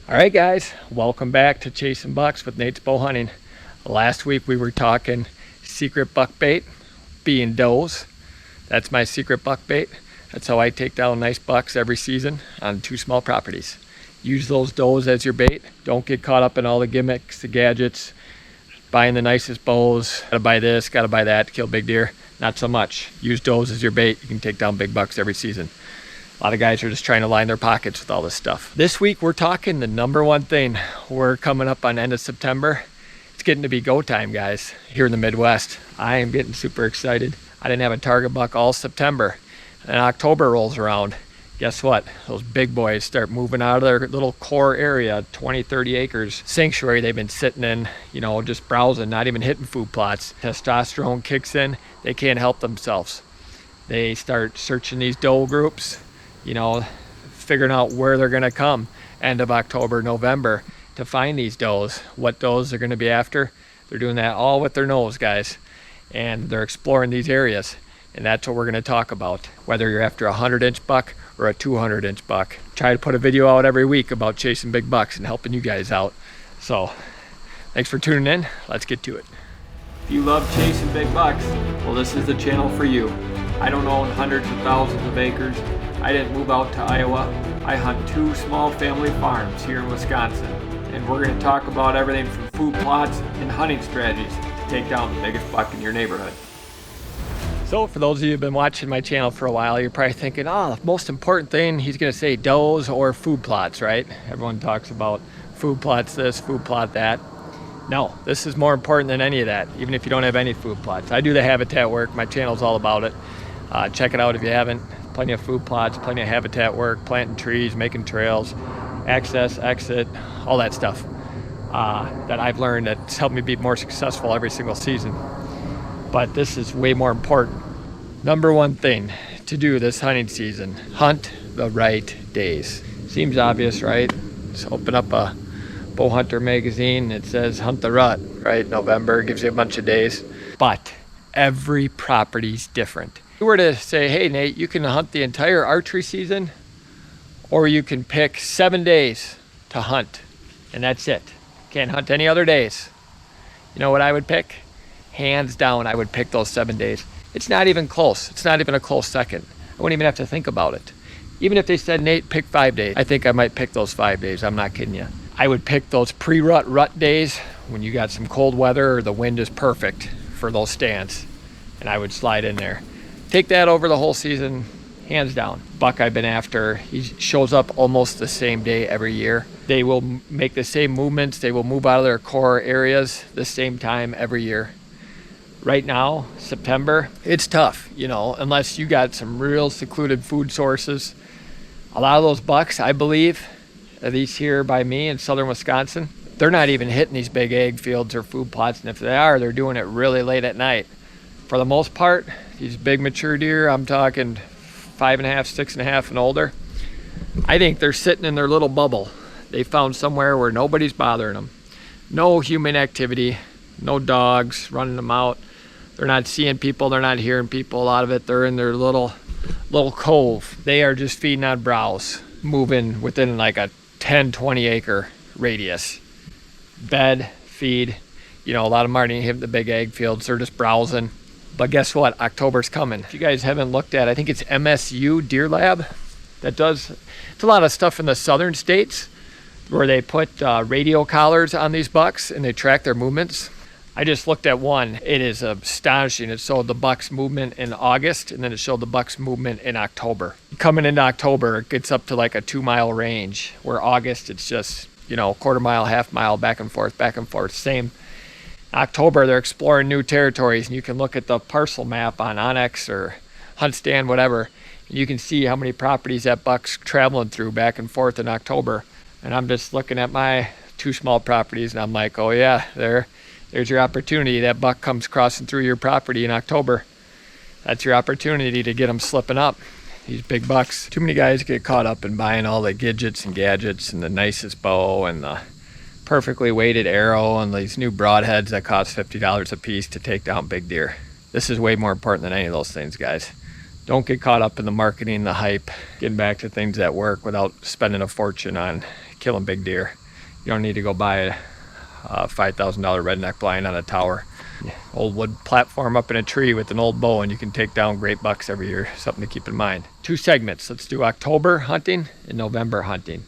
All right, guys, welcome back to Chasing Bucks with Natesbowhunting. Last week we were talking secret buck bait, being does. That's my secret buck bait. That's how I take down nice bucks every season on 2 small properties. Use those does as your bait. Don't get caught up in all the gimmicks, the gadgets, buying the nicest bows. Gotta buy this, gotta buy that to kill big deer. Not so much. Use does as your bait. You can take down big bucks every season. A lot of guys are just trying to line their pockets with all this stuff. This week we're talking the number one thing. We're coming up on end of September. It's getting to be go time, guys, here in the Midwest. I am getting super excited. I didn't have a target buck all September. And October rolls around. Guess what? Those big boys start moving out of their little core area, 20, 30 acres sanctuary they've been sitting in, just browsing, not even hitting food plots. Testosterone kicks in. They can't help themselves. They start searching these doe groups, figuring out where they're going to come end of October, November to find these does, what does they're going to be after. They're doing that all with their nose, guys, and they're exploring these areas. And that's what we're going to talk about, whether you're after a 100-inch buck or a 200-inch buck. Try to put a video out every week about chasing big bucks and helping you guys out. So thanks for tuning in. Let's get to it. If you love chasing big bucks, well, this is the channel for you. I don't own hundreds of thousands of acres. I didn't move out to Iowa. I hunt 2 small family farms here in Wisconsin. And we're going to talk about everything from food plots and hunting strategies to take down the biggest buck in your neighborhood. So for those of you who've been watching my channel for a while, you're probably thinking, the most important thing, he's going to say does or food plots, right? Everyone talks about food plots this, food plot that. No, this is more important than any of that, even if you don't have any food plots. I do the habitat work. My channel's all about it. Check it out if you haven't. Plenty of food plots, plenty of habitat work, planting trees, making trails, access, exit, all that stuff that I've learned that's helped me be more successful every single season. But this is way more important. Number one thing to do this hunting season, hunt the right days. Seems obvious, right? Just open up a bow hunter magazine, it says hunt the rut, right? November gives you a bunch of days. But every property's different. If you were to say, hey Nate, you can hunt the entire archery season, or you can pick 7 days to hunt, and that's it. Can't hunt any other days. You know what I would pick? Hands down, I would pick those 7 days. It's not even close. It's not even a close second. I wouldn't even have to think about it. Even if they said, Nate, pick 5 days, I think I might pick those 5 days. I'm not kidding you. I would pick those pre-rut days when you got some cold weather or the wind is perfect for those stands, and I would slide in there. Take that over the whole season, hands down. Buck I've been after, he shows up almost the same day every year. They will make the same movements. They will move out of their core areas the same time every year. Right now, September, it's tough, unless you got some real secluded food sources. A lot of those bucks, I believe, at least here by me in southern Wisconsin, they're not even hitting these big egg fields or food plots. And if they are, they're doing it really late at night. For the most part, these big mature deer, I'm talking 5.5, 6.5 and older, I think they're sitting in their little bubble. They found somewhere where nobody's bothering them. No human activity, no dogs running them out. They're not seeing people, they're not hearing people. A lot of it, they're in their little cove. They are just feeding on browse, moving within like a 10, 20 acre radius. Bed, feed, a lot of them aren't even hitting the big egg fields. They're just browsing. But guess what? October's coming. If you guys haven't looked at, I think it's MSU Deer Lab that does, it's a lot of stuff in the southern states where they put radio collars on these bucks and they track their movements. I just looked at one. It is astonishing. It showed the buck's movement in August, and then it showed the buck's movement in October. Coming into October, it gets up to like a 2-mile range, where August, it's just, quarter mile, half mile, back and forth, same. October, they're exploring new territories, and you can look at the parcel map on Onyx or HuntStand, whatever, and you can see how many properties that buck's traveling through back and forth in October. And I'm just looking at my 2 small properties, and I'm like, oh yeah, there's your opportunity. That buck comes crossing through your property in October. That's your opportunity to get them slipping up. These big bucks. Too many guys get caught up in buying all the gadgets and gadgets and the nicest bow and the perfectly weighted arrow and these new broadheads that cost $50 a piece to take down big deer. This is way more important than any of those things, guys. Don't get caught up in the marketing, the hype, getting back to things that work without spending a fortune on killing big deer. You don't need to go buy a $5,000 redneck blind on a tower. Old wood platform up in a tree with an old bow, and you can take down great bucks every year. Something to keep in mind. 2 segments. Let's do October hunting and November hunting,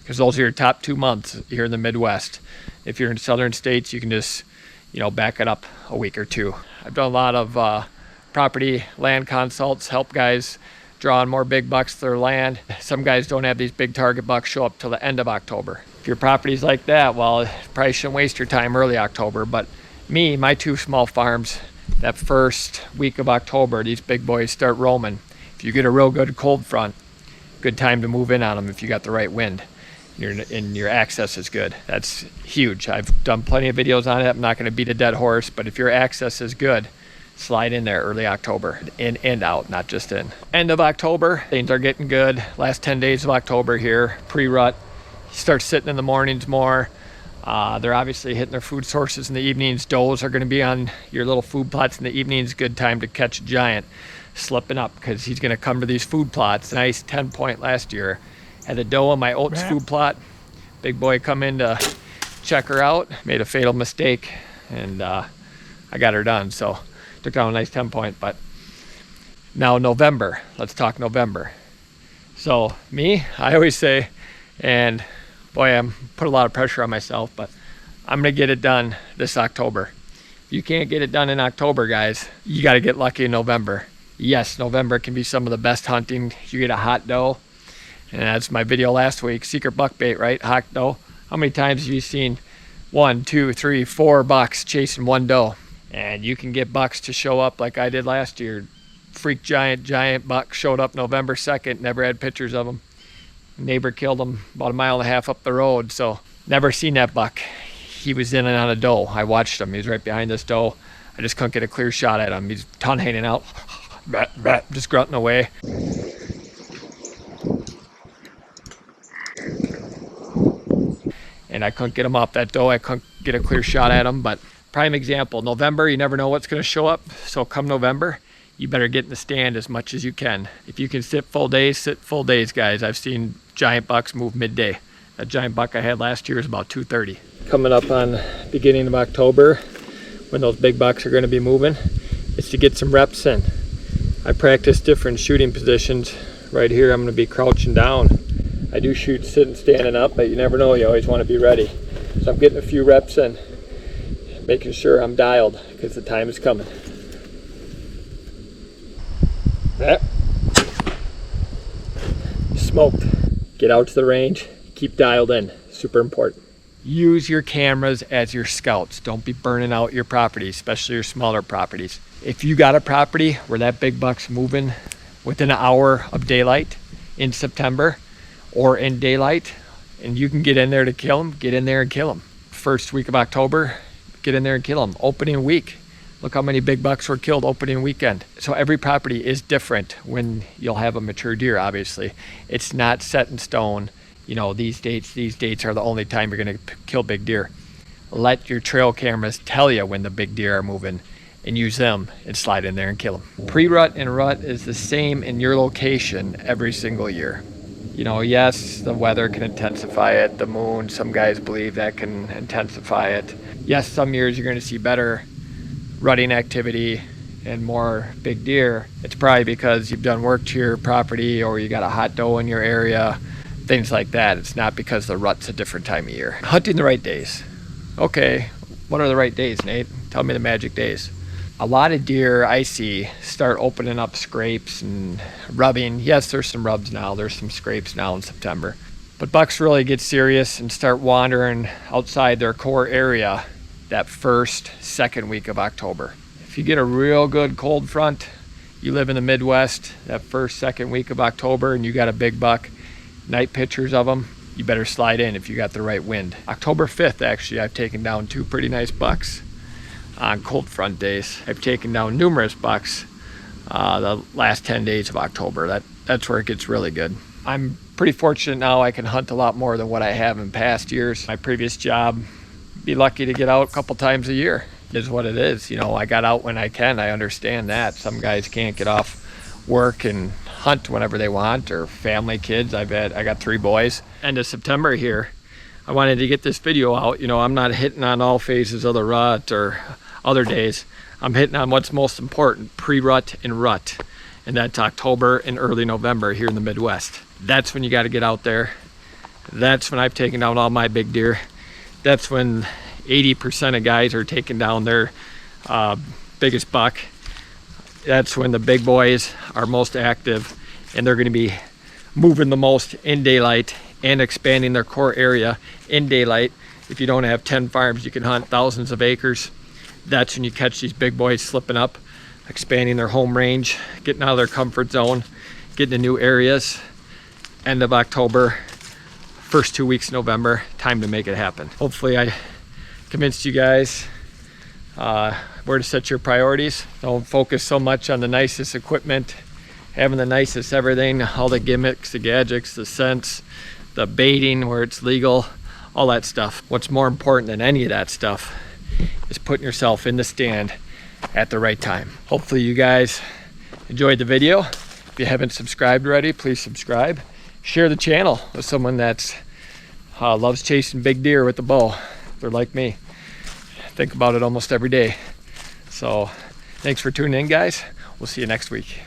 because those are your top 2 months here in the Midwest. If you're in southern states, you can just, you know, back it up a week or 2. I've done a lot of property land consults, help guys draw on more big bucks to their land. Some guys don't have these big target bucks show up till the end of October. If your property's like that, well, you probably shouldn't waste your time early October. But me, my 2 small farms, that first week of October, these big boys start roaming. If you get a real good cold front, good time to move in on them if you got the right wind and your access is good. That's huge. I've done plenty of videos on it. I'm not going to beat a dead horse, but if your access is good, slide in there early October, in and out, not just in. End of October, things are getting good. Last 10 days of October here, pre-rut. You start sitting in the mornings more. They're obviously hitting their food sources in the evenings. Does are going to be on your little food plots in the evenings. Good time to catch a giant slipping up, because he's going to come to these food plots. Nice 10-point last year. Had a doe on my oats food plot. Big boy come in to check her out. Made a fatal mistake, and I got her done. So took down a nice 10-point. But now November. Let's talk November. So me, I always say, and boy, I'm put a lot of pressure on myself, but I'm gonna get it done this October. If you can't get it done in October, guys, you got to get lucky in November. Yes, November can be some of the best hunting. You get a hot doe, and that's my video last week, secret buck bait, right? Hot doe. How many times have you seen 1, 2, 3, 4 bucks chasing one doe? And you can get bucks to show up like I did last year. Freak giant buck showed up November 2nd, never had pictures of him. Neighbor killed him about 1.5 miles up the road, so never seen that buck. He was in and on a doe. I watched him. He was right behind this doe. I just couldn't get a clear shot at him. He's tongue hanging out, just grunting away. And I couldn't get him off that doe. I couldn't get a clear shot at him. But prime example, November, you never know what's going to show up. So come November, you better get in the stand as much as you can. If you can sit full days, guys. I've seen giant bucks move midday. That giant buck I had last year was about 2:30. Coming up on beginning of October, when those big bucks are going to be moving, is to get some reps in. I practice different shooting positions. Right here, I'm going to be crouching down. I do shoot sitting, standing up, but you never know. You always want to be ready. So I'm getting a few reps in, making sure I'm dialed, because the time is coming. Yep. Smoked. Get out to the range. Keep dialed in. Super important. Use your cameras as your scouts. Don't be burning out your property, especially your smaller properties. If you got a property where that big buck's moving within an hour of daylight in September or in daylight, and you can get in there to kill them, get in there and kill them. First week of October, get in there and kill them. Opening week. Look how many big bucks were killed opening weekend. So every property is different when you'll have a mature deer, obviously. It's not set in stone. You know, these dates are the only time you're going to kill big deer. Let your trail cameras tell you when the big deer are moving, and use them and slide in there and kill them. Pre-rut and rut is the same in your location every single year. You know, yes, the weather can intensify it. The moon, some guys believe that can intensify it. Yes, some years you're going to see better rutting activity and more big deer. It's probably because you've done work to your property, or you got a hot doe in your area, things like that. It's not because the rut's a different time of year. Hunting the right days. Okay, what are the right days, Nate? Tell me the magic days. A lot of deer I see start opening up scrapes and rubbing. Yes, there's some rubs now. There's some scrapes now in September. But bucks really get serious and start wandering outside their core area that first, second week of October. If you get a real good cold front, you live in the Midwest, that first, second week of October, and you got a big buck, night pictures of them, you better slide in if you got the right wind. October 5th, actually, I've taken down 2 pretty nice bucks on cold front days. I've taken down numerous bucks the last 10 days of October. That's where it gets really good. I'm pretty fortunate now. I can hunt a lot more than what I have in past years. My previous job, be lucky to get out a couple times a year. Is what it is. You know, I got out when I can. I understand that. Some guys can't get off work and hunt whenever they want, or family, kids. I got 3 boys. End of September here, I wanted to get this video out. You know, I'm not hitting on all phases of the rut or other days. I'm hitting on what's most important, pre-rut and rut. And that's October and early November here in the Midwest. That's when you got to get out there. That's when I've taken down all my big deer. That's when 80% of guys are taking down their biggest buck. That's when the big boys are most active, and they're going to be moving the most in daylight and expanding their core area in daylight. If you don't have 10 farms, you can hunt thousands of acres. That's when you catch these big boys slipping up, expanding their home range, getting out of their comfort zone, getting to new areas. End of October, first 2 weeks of November, time to make it happen. Hopefully I convinced you guys where to set your priorities. Don't focus so much on the nicest equipment, having the nicest everything, all the gimmicks, the gadgets, the scents, the baiting where it's legal, all that stuff. What's more important than any of that stuff is putting yourself in the stand at the right time. Hopefully you guys enjoyed the video. If you haven't subscribed already, please subscribe. Share the channel with someone that's loves chasing big deer with the bow. They're like me. Think about it almost every day. So thanks for tuning in, guys. We'll see you next week.